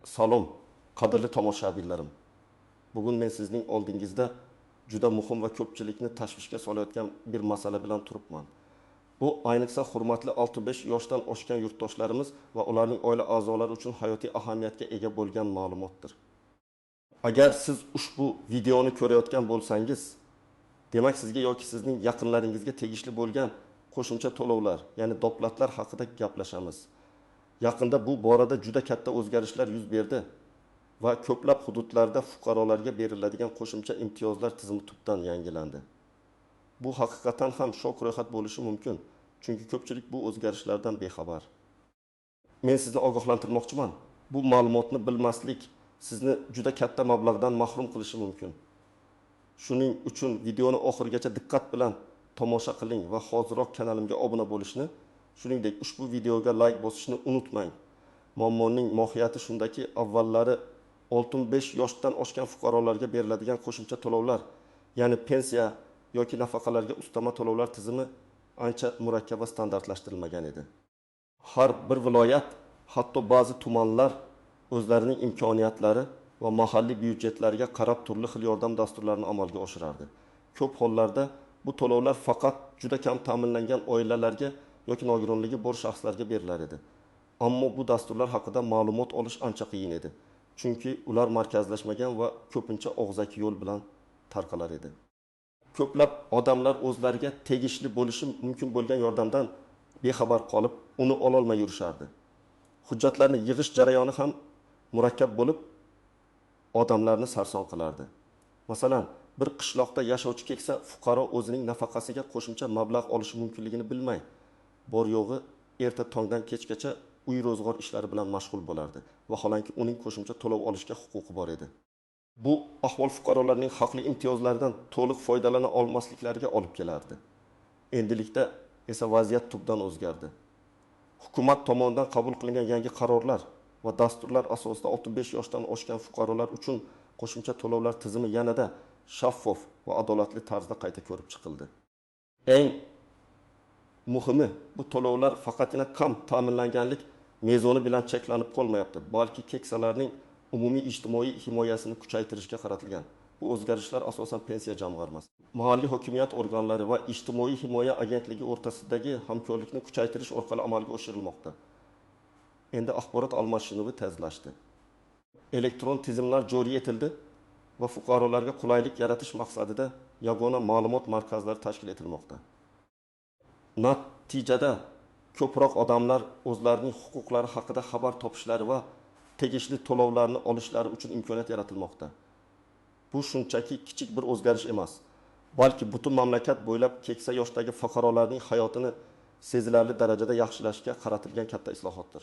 Salom, qadrli tomoshabinlarim. Bugun men sizning oldingizda juda muhim va ko'pchilikni tashvishga solayotgan bir masala bilan turibman. Bu ayniqsa hurmatli 65 yoshdan oshgan yurtdoshlarimiz va ularning oila a'zolari uchun hayotiy ahamiyatga ega bo'lgan ma'lumotdir. Agar siz ushbu videoni ko'rayotgan bo'lsangiz, demak sizga yoki sizning yaqinlaringizga tegishli bo'lgan qo'shimcha to'lovlar, ya'ni doplatlar haqida gaplashamiz. Yaqinda bu borada juda katta o'zgarishlar yuz berdi va ko'plab hududlarda fuqarolarga beriladigan qo'shimcha imtiyozlar tizimi tubdan yangilandi. Bu haqiqatan ham shok ro'yxat bo'lishi mumkin, chunki ko'pchilik bu o'zgarishlardan bexabar. Men sizni ogohlantirmoqchiman. Bu ma'lumotni bilmaslik sizni juda katta mablag'dan mahrum qilishi mumkin. Shuning uchun videoni oxirigacha diqqat bilan tomosha qiling va hoziroq kanalimga obuna bo'lishni, shuningdek ushbu videoga like bosishni unutmang. Muammoning mohiyati shundaki, avvallari 65 yoshdan oshgan fuqarolarga beriladigan qo'shimcha to'lovlar, ya'ni pensiya yoki nafaqalarga ustama to'lovlar tizimi ancha murakkab va standartlashtirilmagan edi. Har bir viloyat, hatto ba'zi tumanlar o'zlarining imkoniyatlari va mahalliy byudjetlariga qarab turli xil yordam dasturlarini amalga oshirardi. Ko'p hollarda bu to'lovlar faqat juda kam ta'minlangan oilalarga yoki nogironligi bor shaxslarga berilar edi. Ammo bu dasturlar haqida ma'lumot olish ancha qiyin edi. Chunki ular markazlashmagan va ko'pincha og'zaki yo'l bilan tarqalar edi. Ko'plab odamlar o'zlariga tegishli bo'lishi mumkin bo'lgan yordamdan bexabar qolib, uni ololmay yurishardi. Hujjatlarni yig'ish jarayoni ham murakkab bo'lib, odamlarni sarson qilardi. Masalan, bir qishloqda yashovchi keksa fuqaro o'zining nafaqasiga qo'shimcha mablag' olishi mumkinligini bilmay, bor yo'g'i erta tongdan kechgacha uy ro'zg'or ishlari bilan mashg'ul bo'lardi. Vaholanki uning qo'shimcha to'lov olishga huquqi bor edi. Bu ahvol fuqarolarning haqli imtiyozlaridan to'liq foydalana olmasliklariga olib kelardi. Endilikda esa vaziyat tubdan o'zgardi. Hukumat tomonidan qabul qilingan yangi qarorlar va dasturlar asosida 65 yoshdan oshgan fuqarolar uchun qo'shimcha to'lovlar tizimi yanada shaffof va adolatli tarzda qayta ko'rib chiqildi. Eng muhimi, bu to'lovlar faqatgina kam ta'minlanganlik mezoni bilan cheklanib qolmayapti, balki keksalarning umumiy ijtimoiy himoyasini kuchaytirishga qaratilgan. Bu o'zgarishlar asosan pensiya jamg'armasi, mahalliy hokimiyat organlari va ijtimoiy himoya agentligi o'rtasidagi hamkorlikni kuchaytirish orqali amalga oshirilmoqda. Endi axborot almashinuvi tezlashdi. Elektron tizimlar joriy etildi va fuqarolarga qulaylik yaratish maqsadida yagona ma'lumot markazlari tashkil etilmoqda. Natijada ko'proq odamlar o'zlarining huquqlari haqida xabar topishlari va tegishli to'lovlarni olishlari uchun imkoniyat yaratilmoqda. Bu shunchaki kichik bir o'zgarish emas, balki butun mamlakat bo'ylab keksa yoshdagi fuqarolarning hayotini sezilarli darajada yaxshilashga qaratilgan katta islohotdir.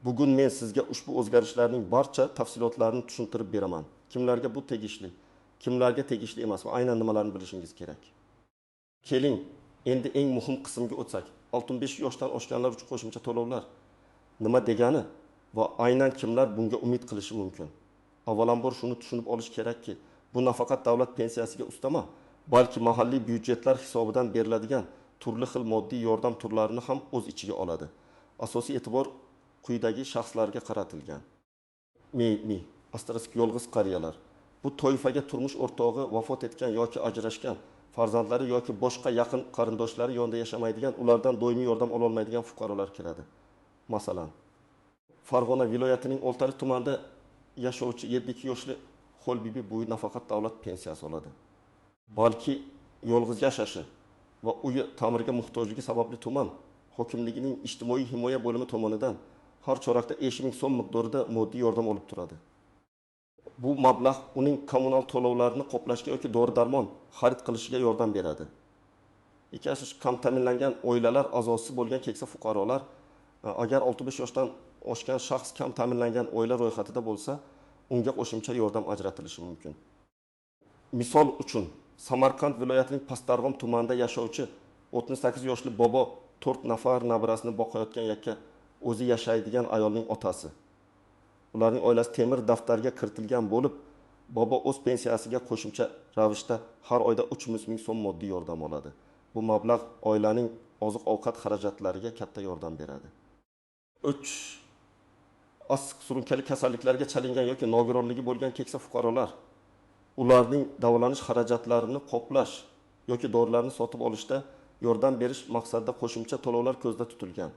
Bugun men sizga ushbu o'zgarishlarning barcha tafsilotlarini tushuntirib beraman. Kimlarga bu tegishli, kimlarga tegishli emas va aynan nimalarni bilishingiz kerak. Keling, endi eng muhim qismga o'tsak. 65 yoshdan oshganlar uchun qo'shimcha to'lovlar nima degani va aynan kimlar bunga umid qilishi mumkin? Avvalambor shuni tushunib olish kerakki, bu nafaqat davlat pensiyasiga ustama, balki mahalliy byudjetlar hisobidan beriladigan turli xil moddiy yordam turlarini ham o'z ichiga oladi. Asosiy e'tibor quyidagi shaxslarga qaratilgan. Asterisk yolg'iz qariyalar. Bu toifaga turmush o'rtog'i vafot etgan yoki ajrashgan, farzandlari yoki boshqa yaqin qarindoshlari yonida yashamaydigan, ulardan doimiy yordam ola olmaydigan fuqarolar kiradi. Masalan, Farg'ona viloyatining Oltali tumanida yashovchi 72 yoshli Xolbibi bu nafaqat davlat pensiyasi oladi, balki yolg'iz yashashi va uyi ta'mirga muhtojligi sababli tuman hokimligining ijtimoiy himoya bo'limi tomonidan har chorakda 5000 so'm miqdorida moddiy yordam olib turadi. Bu mablag' uning kommunal to'lovlarini qoplashga yoki dori-darmon xarid qilishiga yordam beradi. Ikkinchi, kam ta'minlangan oilalar a'zosi bo'lgan keksa fuqarolar, agar 65 yoshdan oshgan shaxs kam ta'minlangan oila ro'yxatida bo'lsa, unga qo'shimcha yordam ajratilishi mumkin. Misol uchun, Samarqand viloyatining Pastdarg'om tumanida yashovchi 68 yoshli bobo 4 nafar nabirasini boqayotgan yakka o'zi yashaydigan ayolning otasi. Ularning oilasi temir daftarga kiritilgan bo'lib, bobo o'z pensiyasiga qo'shimcha ravishda har oyda 300 ming so'm moddiy yordam oladi. Bu mablag' oilaning oziq-ovqat xarajatlariga katta yordam beradi. 3. Issiq surunkali kasalliklarga chalingan yoki nogironligi bo'lgan keksa fuqarolar ularning davolanish xarajatlarini qoplash yoki dorilarni sotib olishda yordam berish maqsadida qo'shimcha to'lovlar ko'zda tutilgan.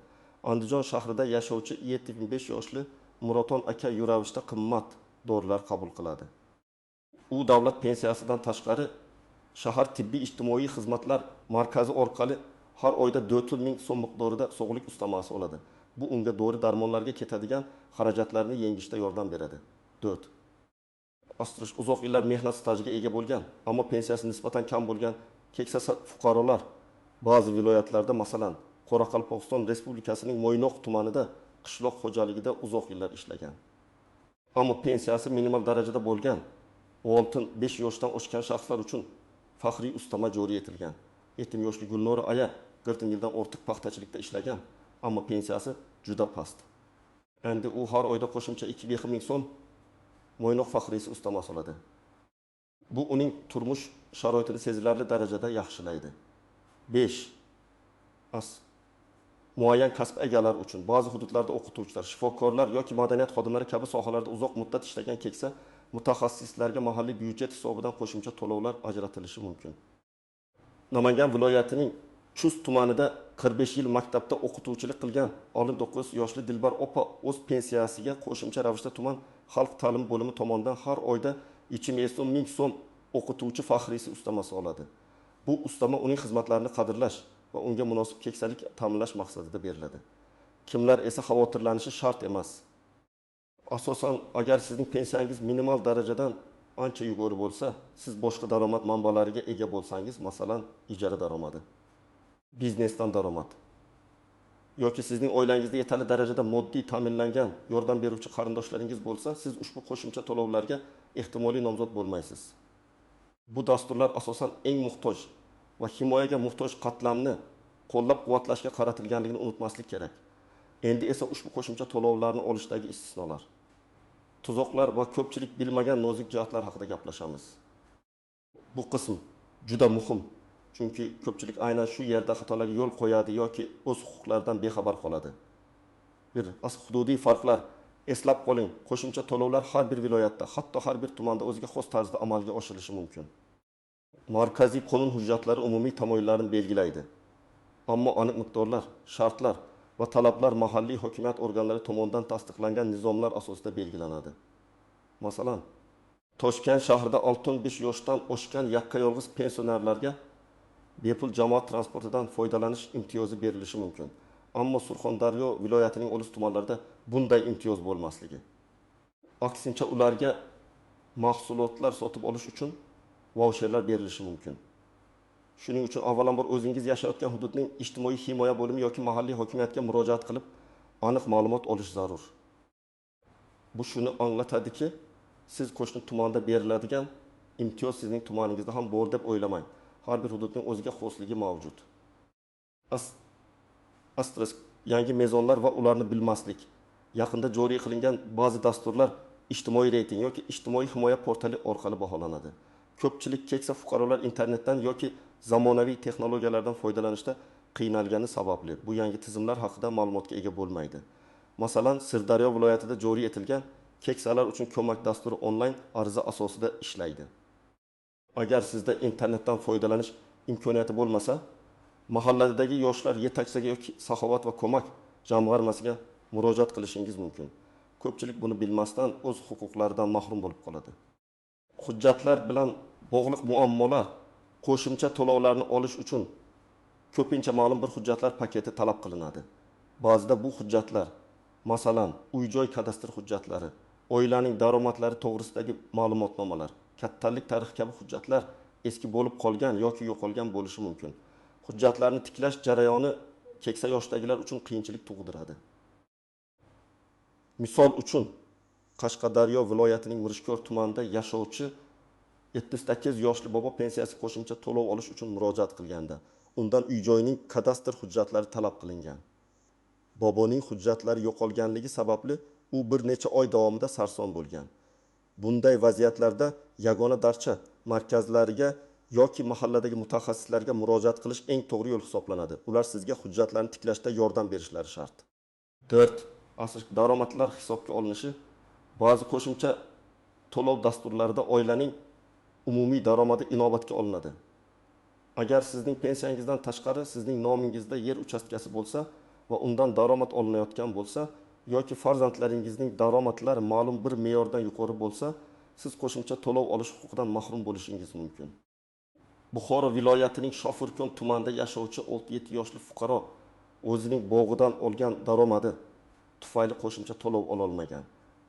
Andijon shahrida yashovchi 75 yoshli Muraton aka yuravishda qimmat dorilar qabul qiladi. U davlat pensiyasidan tashqari shahar tibbiy ijtimoiy xizmatlar markazi orqali har oyda 400 ming so'm miqdorida sog'lik ustamasi oladi. Bu unga dori darmonlarga ketadigan xarajatlarni yengishda yordam beradi. 4. Astrosh uzoq yillar mehnat stajiga ega bo'lgan, ammo pensiyasi nisbatan kam bo'lgan keksa fuqarolar ba'zi viloyatlarda, masalan, Qoraqalpog'iston Respublikasining Mo'ynoq tumanida qishloq xo'jaligida uzoq yillar ishlagan. Ammo pensiyasi minimal darajada bo'lgan 5 yoshdan oshgan shaxslar uchun faxriy ustama joriy etilgan. 7 yoshli Gulnora aya 40 yildan ortiq paxtachilikda ishlagan, ammo pensiyasi juda past. Endi u har oyda qo'shimcha 2 ming so'm Mo'ynoq faxriysi ustamasi oladi. Bu uning turmush sharoitini sezilarli darajada yaxshilaydi. 5. Muayyan kasb egalari uchun ba'zi hududlarda o'qituvchilar, shifokorlar yoki madaniyat xodimlari kabi sohalarda uzoq muddat ishlagan keksa mutaxassislarga mahalliy byudjet hisobidan qo'shimcha to'lovlar ajratilishi mumkin. Namangan viloyatining Chust tumanida 45 yil maktabda o'qituvchilik qilgan 9 yoshli Dilbar opa o'z pensiyasiga qo'shimcha ravishda tuman xalq ta'limi bo'limi tomonidan har oyda 2 ming so'm o'qituvchi faxriysi ustamasi oladi. Bu ustama uning xizmatlarini qadrlash va unga munosib keksalik ta'minlash maqsadida beriladi. Kimlar esa xavotirlanishi shart emas. Asosan agar sizning pensiyangiz minimal darajadan ancha yuqori bo'lsa, siz boshqa daromad manbalariga ega bo'lsangiz, masalan, ijara daromadi, biznesdan daromad yoki sizning oilangizda yetarli darajada moddiy ta'minlangan yordam beruvchi qarindoshlaringiz bo'lsa, siz ushbu qo'shimcha to'lovlarga ehtimoliy nomzod bo'lmaysiz. Bu dasturlar asosan eng muhtoj va himoyaga muhtoj qatlamni qo'llab-quvvatlashga qaratilganligini unutmaslik kerak. Endi esa ushbu qo'shimcha to'lovlarni olishdagi istisnolar, tuzoqlar va ko'pchilik bilmagan nozik jihatlar haqida gaplashamiz. Bu qism juda muhim, chunki ko'pchilik aynan shu yerda xatolarga yo'l qo'yadi yoki o'z huquqlaridan bexabar qoladi. Hududiy farqlar. Eslab qoling, qo'shimcha to'lovlar har bir viloyatda, hatto har bir tumanda o'ziga xos tarzda amalga oshirilishi mumkin. Markaziy qonun hujjatlari umumiy tamoyillarni belgilaydi. Ammo aniq miqdorlar, shartlar va talablar mahalliy hokimiyat organlari tomonidan tasdiqlangan nizomlar asosida belgilanadi. Masalan, Toshkent shahrida 65 yoshdan oshgan yakka yolg'iz pensionerlarga bepul jamoat transportidan foydalanish imtiyozi berilishi mumkin. Ammo Surxondaryo viloyatining olis tumanlarida bunday imtiyoz bo'lmasligi. Aksincha ularga mahsulotlar sotib olish uchun vaucherlar berilishi mumkin. Shuning uchun avvalambor o'zingiz yashayotgan hududning ijtimoiy himoya bo'limi yoki mahalliy hokimiyatga murojaat qilib, aniq ma'lumot olish zarur. Bu shuni anglatadiki, siz qo'shni tumanda beriladigan imtiyoz sizning tumaningizda ham bor deb o'ylamang. Har bir hududning o'ziga xosligi mavjud. Yangi mezonlar va ularni bilmaslik. Yaqinda joriy qilingan ba'zi dasturlar ijtimoiy reyting yoki ijtimoiy himoya portali orqali baholanadi. Ko'pchilik keksa fuqarolar internetdan yoki zamonaviy texnologiyalardan foydalanishda qiynalgani sababli bu yangi tizimlar haqida ma'lumotga ega bo'lmaydi. Masalan, Sirdaryo viloyatida joriy etilgan keksalar uchun ko'mak dasturi onlayn ariza asosida ishlaydi. Agar sizda internetdan foydalanish imkoniyati bo'lmasa, mahalladagi yoshlar yetakchisiga yoki saxovat va ko'mak jamg'armasiga murojaat qilishingiz mumkin. Ko'pchilik buni bilmasdan o'z huquqlaridan mahrum bo'lib qoladi. Hujjatlar bilan bog'liq muammolar, qo'shimcha to'lovlarni olish uchun ko'pincha ma'lum bir hujjatlar paketi talab qilinadi. Ba'zida bu hujjatlar, masalan, uy-joy kadastr hujjatlari, oilaning daromadlari to'g'risidagi ma'lumotnomalar, kattalik tarixi kabi hujjatlar eski bo'lib qolgan yoki yo'qolgan bo'lishi mumkin. Hujjatlarni tiklash jarayoni keksa yoshdagilar uchun qiyinchilik tug'diradi. Misol uchun, Qashqadaryo viloyatining Mirishkor tumanida yashovchi 78 yoshli bobo pensiyasi qo'shimcha to'lov olish uchun murojaat qilganda, undan uy-joyning kadastr hujjatlari talab qilingan. Boboning hujjatlari yo'qolganligi sababli u bir necha oy davomida sarson bo'lgan. Bunday vaziyatlarda yagona darcha markazlariga yoki mahalladagi mutaxassislarga murojaat qilish eng to'g'ri yo'l hisoblanadi. Ular sizga hujjatlarni tiklashda yordam berishlari shart. 4. asosiy daromadlar hisobga olinishi ba'zi qo'shimcha to'lov dasturlarida oilaning umumiy daromadi inobatga olinadi. Agar sizning pensiyangizdan tashqari sizning nomingizda yer uchastkasi bo'lsa va undan daromad olinayotgan bo'lsa yoki farzandlaringizning daromadlari ma'lum bir me'yordan yuqori bo'lsa, siz qo'shimcha to'lov olish huquqidan mahrum bo'lishingiz mumkin. Buxoro viloyatining Shofirkon tumanida yashovchi 6-7 yoshli fuqaro o'zining bog'idan olgan daromadi tufayli qo'shimcha to'lov ola olmagan.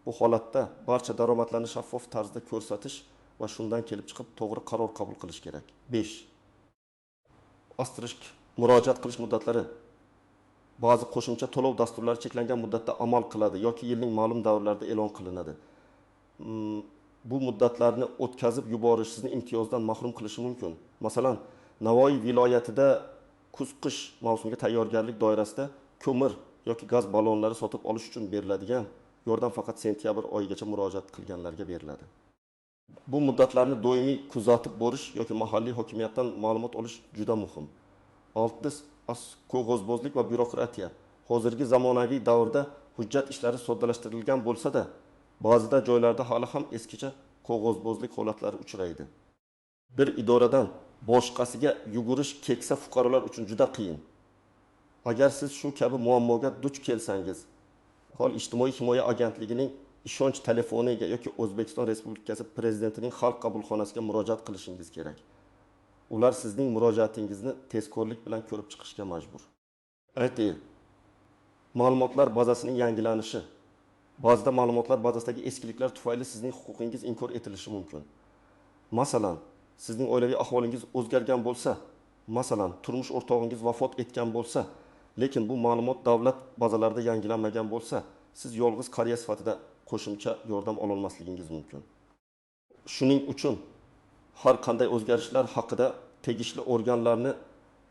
Bu holatda barcha daromadlarni shaffof tarzda ko'rsatish va shundan kelib chiqib to'g'ri qaror qabul qilish kerak. 5. Asterisk murojaat qilish muddatlari. Ba'zi qo'shimcha to'lov dasturlari cheklangan muddatda amal qiladi yoki yilning ma'lum davrlarida e'lon qilinadi. Bu muddatlarni o'tkazib yuborish sizni imtiyozdan mahrum qilishi mumkin. Masalan, Navoiy viloyatida kuz-qish mavsumiga tayyorgarlik doirasida ko'mir yoki gaz ballonlari sotib olish uchun beriladigan yordam faqat sentyabr oyigacha murojaat qilganlarga beriladi. Bu muddatlarni doimiy kuzatib borish yoki mahalliy hokimiyatdan ma'lumot olish juda muhim. 6. Qog'ozbozlik va byurokratiya. Hozirgi zamonaviy davrda hujjat ishlari soddalashtirilgan bo'lsa-da, ba'zida joylarda hali ham eskicha qog'ozbozlik holatlari uchraydi. Bir idoradan boshqasiga yugurish keksa fuqarolar uchun juda qiyin. Agar siz shu kabi muammoga duch kelsangiz, hol ijtimoiy himoya agentligining ishonch telefoniga yoki O'zbekiston Respublikasi Prezidentining xalq qabulxonasiga murojaat qilishingiz kerak. Ular sizning murojaatingizni tezkorlik bilan ko'rib chiqishga majbur. Aytaylik, ma'lumotlar bazasining yangilanishi. Ba'zida ma'lumotlar bazasidagi eskiliklar tufayli sizning huquqingiz inkor etilishi mumkin. Masalan, sizning oilaviy ahvolingiz o'zgargan bo'lsa, masalan, turmush o'rtog'ingiz vafot etgan bo'lsa, lekin bu ma'lumot davlat bazalarida yangilanmagan bo'lsa, siz yolg'iz qariya sifatida qo'shimcha yordam ola olmasligingiz mumkin. Shuning uchun har qanday o'zgarishlar haqida tegishli organlarni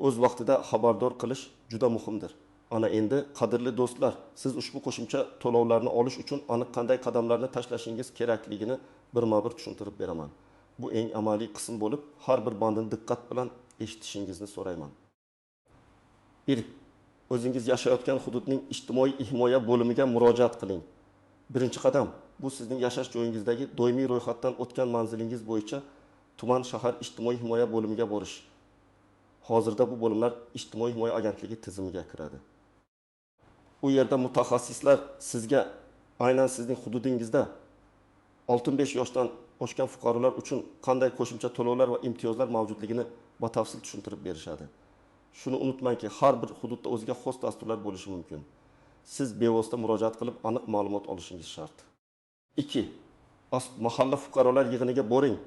o'z vaqtida xabardor qilish juda muhimdir. Ana endi qadrli do'stlar, siz ushbu qo'shimcha to'lovlarni olish uchun aniq qanday qadamlarni tashlashingiz kerakligini birma-bir tushuntirib beraman. Bu eng amaliy qism bo'lib, har bir bandini diqqat bilan eshitishingizni so'rayman. 1. O'zingiz yashayotgan hududning ijtimoiy himoya bo'limiga murojaat qiling. Birinchi qadam, bu sizning yashash joyingizdagi doimiy ro'yxatdan o'tgan manzilingiz bo'yicha tuman shahar ijtimoiy himoya bo'limiga borish. Hozirda bu bo'limlar ijtimoiy himoya agentligi tizimiga kiradi. U yerda mutaxassislar sizga aynan sizning hududingizda 65 yoshdan oshgan fuqarolar uchun qanday qo'shimcha to'lovlar va imtiyozlar mavjudligini batafsil tushuntirib berishadi. Shuni unutmangki, har bir hududda o'ziga xos dasturlar bo'lishi mumkin. Siz bevosita murojaat qilib aniq ma'lumot olishingiz shart. 2. Mahalla fuqarolar yig'iniga boring.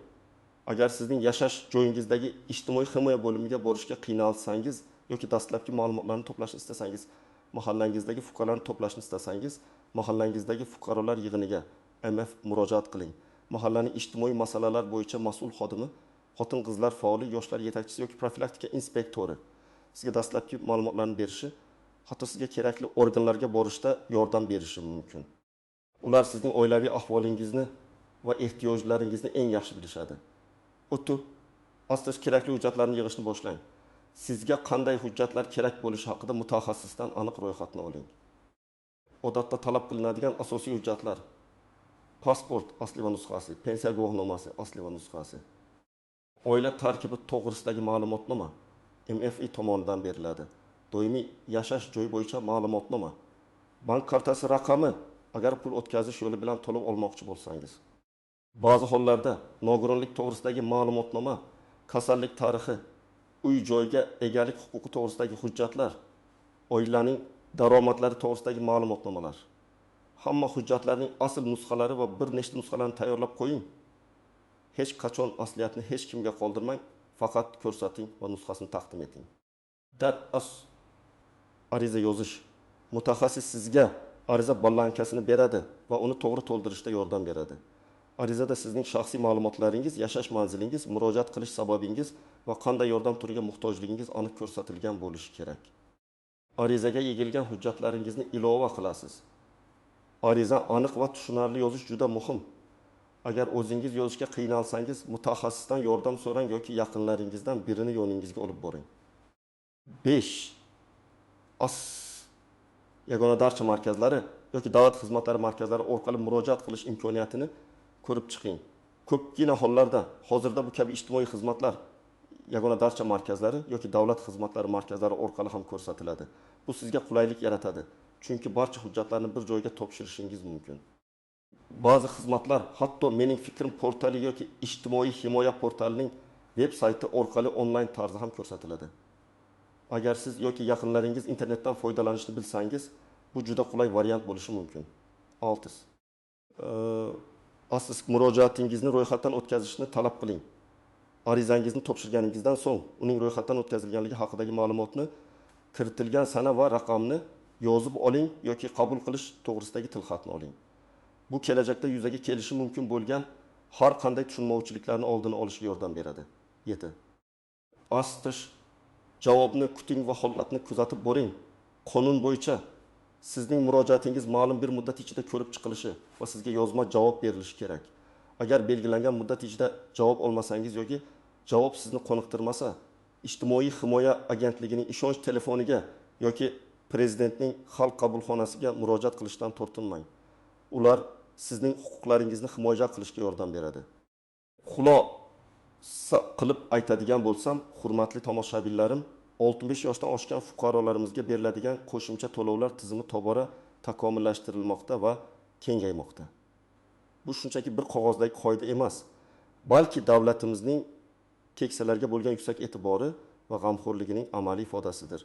Agar sizning yashash joyingizdagi ijtimoiy himoya bo'limiga borishga qiynalsangiz yoki dastlabki ma'lumotlarni to'plashni istasangiz, mahallangizdagi fuqarolarni to'plashni istasangiz, mahallangizdagi fuqarolar yig'iniga MF murojaat qiling. Mahallaning ijtimoiy masalalar bo'yicha mas'ul xodimi, xotin-qizlar faoli, yoshlar yetakchisi yoki profilaktika inspektori sizga dastlabki ma'lumotlarni berishi, hatto sizga kerakli organlarga borishda yordam berishi mumkin. Ular sizning oilaviy ahvolingizni va ehtiyojlaringizni eng yaxshi bilishadi. O'tib, asosiy kerakli hujjatlarni yig'ishni boshlang. Sizga qanday hujjatlar kerak bo'lishi haqida mutaxassisdan aniq ro'yxatni oling. Odatda talab qilinadigan asosiy hujjatlar: pasport asli va nusxasi, pensiya guvohnomasi asli va nusxasi, oila tarkibi to'g'risidagi ma'lumotnoma MFI tomonidan beriladi. Doimiy yashash joyi bo'yicha ma'lumotnoma, bank kartasi raqami agar pul o'tkazish yo'li bilan to'lov olmoqchi bo'lsangiz. Ba'zi hollarda nogironlik to'g'risidagi ma'lumotnoma, kasallik tarixi, uy-joyga egalik huquqi to'g'risidagi hujjatlar, oilaning daromadlari to'g'risidagi ma'lumotnomalar. Hamma hujjatlarning asl nusxalari va bir nechta nusxalarni tayyorlab qo'ying. Hech qachon asliyatni hech kimga qoldirmang, faqat ko'rsating va nusxasini taqdim eting. Ariza yozish. Mutaxassis sizga ariza ballankasini beradi va uni to'g'ri to'ldirishda yordam beradi. Arizada sizning shaxsiy ma'lumotlaringiz, yashash manzilingiz, murojaat qilish sababingiz va qanday yordam turiga muhtojligingiz aniq ko'rsatilgan bo'lishi kerak. Arizaga yig'ilgan hujjatlaringizni ilova qilasiz. Ariza aniq va tushunarli yozish juda muhim. Agar o'zingiz yozishga qiynalsangiz, mutaxassisdan yordam so'rang yoki yaqinlaringizdan birini yoningizga olib boring. 5. Yagona darcha markazlari yoki davlat xizmatlari markazlari orqali murojaat qilish imkoniyatini ko'rib chiqing. Ko'pgina hollarda hozirda bu kabi ijtimoiy xizmatlar yagona darcha markazlari yoki davlat xizmatlari markazlari orqali ham ko'rsatiladi. Bu sizga qulaylik yaratadi. Chunki barcha hujjatlarni bir joyga topshirishingiz mumkin. Ba'zi xizmatlar hatto mening fikrim portali yoki ijtimoiy himoya portalining veb sayti orqali onlayn tarzda ham ko'rsatiladi. Agar siz yoki yaqinlaringiz internetdan foydalanishni bilsangiz, bu juda qulay variant bo'lishi mumkin. 6. Siz murojaatingizni ro'yxatdan o'tkazishni talab qiling. Arizangizni topshirganingizdan so'ng uning ro'yxatdan o'tkazilganligi haqidagi ma'lumotni, kiritilgan sana va raqamni yozib oling yoki qabul qilish to'g'risidagi tilxatni oling. Bu kelajakda yuzaga kelishi mumkin bo'lgan har qanday tushunmovchiliklarni oldini olishga yordam beradi. 7. Astish javobni kuting va holatni kuzatib boring. Qonun bo'yicha sizning murojaatingiz ma'lum bir muddat ichida ko'rib chiqilishi va sizga yozma javob berilishi kerak. Agar belgilangan muddat ichida javob olmasangiz yoki javob sizni qoniqtirmasa, ijtimoiy himoya agentligining ishonch telefoniga yoki prezidentning xalq qabulxonasiga murojaat qilishdan tortinmang. Ular sizning huquqlaringizni himoya qilishga yordam beradi. Xulosa qilib aytadigan bo'lsam, hurmatli tomoshabinlarim, 65 yoshdan oshgan fuqarolarimizga beriladigan qo'shimcha to'lovlar tizimi tobora takomillashtirilmoqda va kengaymoqda. Bu shunchaki bir qog'ozdagi qoida emas, balki davlatimizning keksalarga bo'lgan yuksak e'tibori va g'amxo'rligining amaliy ifodasidir.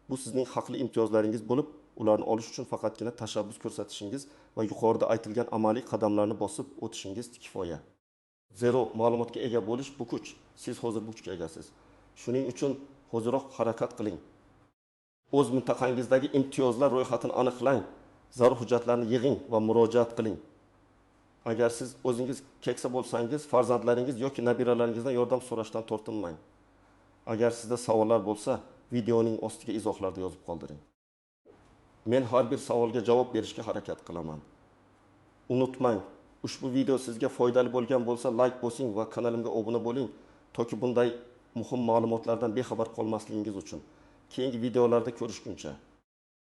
Bu sizning haqli imtiyozlaringiz bo'lib, ularni olish uchun faqatgina tashabbus ko'rsatishingiz va yuqorida aytilgan amaliy qadamlarni bosib o'tishingiz kifoya. Zero ma'lumotga ega bo'lish bu kuch. Siz hozir bu kuchga egasiz. Shuning uchun hoziroq harakat qiling. O'z mintaqangizdagi imtiyozlar ro'yxatini aniqlang, zarur hujjatlarni yig'ing va murojaat qiling. Agar siz o'zingiz keksa bo'lsangiz, farzandlaringiz yoki nabiralaringizdan yordam so'rashdan tortinmang. Agar sizda savollar bo'lsa, videoning ostiga izohlarda yozib qoldiring. Men har bir savolga javob berishga harakat qilaman. Unutmang, ushbu video sizga foydali bo'lgan bo'lsa, like bosing va kanalimga obuna bo'ling, toki bunday muhim ma'lumotlardan bexabar qolmasligingiz uchun. Keyingi videolarda ko'rishguncha